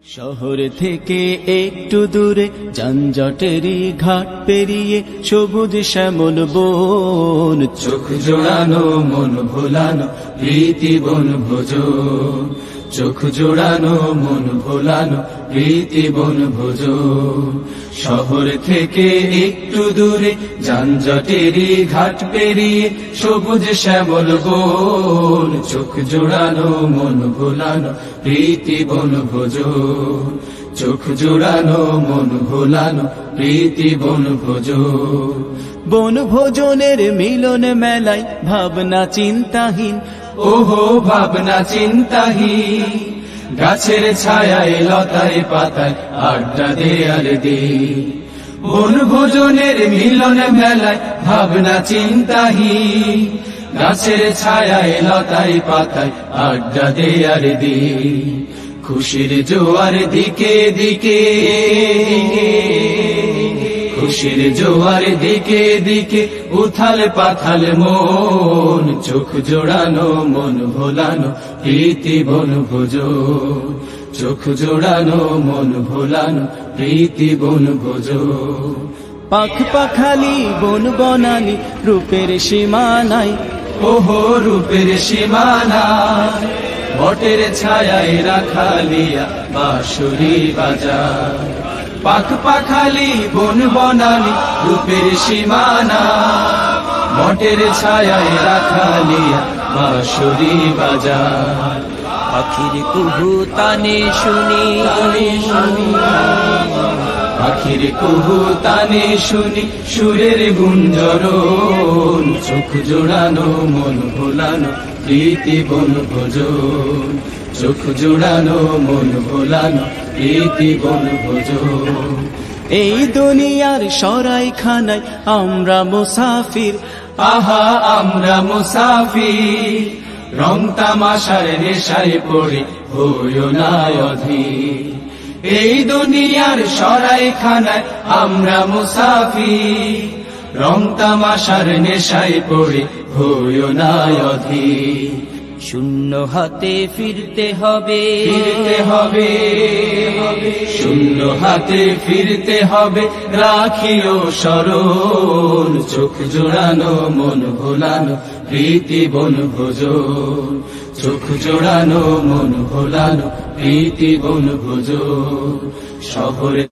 শহর থেকে একটু দূরে যানজটেরই ঘাট পেরিয়ে সবুজ শ্যামল বন, চোখ জোড়ানো মন ভোলানো প্রীতি বন ভোজ, চোখ জোড়ানো মন ভোলানো প্রীতি বন ভোজ। শহর থেকে একটু দূরে যানজটেরই ঘাট পেরিয়ে সবুজ শ্যামল বন, চোখ জোড়ানো মন ভোলানো প্রীতি বন ভোজ, চোখ জোড়ানো মন ভোলানো প্রীতি বন ভোজ। বনভোজনের মিলন মেলায় ভাবনা চিন্তাহীন, ওহো ভাবনা চিন্তাহীন, গাছের ছায়ায় লতায় পাতায় আড্ডা দেয়ার দে। বনভোজনের মিলন মেলায় ভাবনা চিন্তাহীন, গাছের ছায়ায় লতায় পাতায় আড্ডা দেয়ার দে। খুশির জোয়ার দিকে দিকে, খুশির জোয়ার দিকে দিকে উথাল পাথাল মন, চোখ জোড়ানো মন ভোলানো প্রীতি বন ভোজ, চোখ জোড়ানো মন ভোলানো প্রীতি বন ভোজ। পাখ পাখালি বন বনানি রূপের সীমানায়, ওহো রূপের সীমানায়, বটের ছায়ায় রাখালিয়া বাঁশুরি বাজার। পাখ পাখালি বন বনানি রূপের সীমানা, বটের ছায়ায় রাখালিয়া বাঁশুরি বাজার। পাখির কুহু তানে শুনি, পাখির কুহু তানে শুনি সুরের গুঞ্জরণ, চোখ জোড়ানো মন ভোলানো প্রীতি বন ভোজ, চোখ জোড়ানো মন ভোলানো প্রীতি বন ভোজ। এই দুনিয়ার সরাইখানায় আমরা মুসাফির, আহা আমরা মুসাফির, রং তামাশার নেশায় পড়ে হইও না অধীর। এই দুনিয়ার সরাইখানায় আমরা মুসাফির, রং তামাশার নেশায় পড়ে হইও না অধীর। শূন্য হাতে ফিরতে হবে, ফিরতে হবে, শূন্য হাতে ফিরতে হবে, রাখিও স্মরণ, চোখ জোড়ানো মন ভোলানো প্রীতি বন ভোজ, চোখ জোড়ানো মন ভোলানো প্রীতি বন ভোজ। শহরে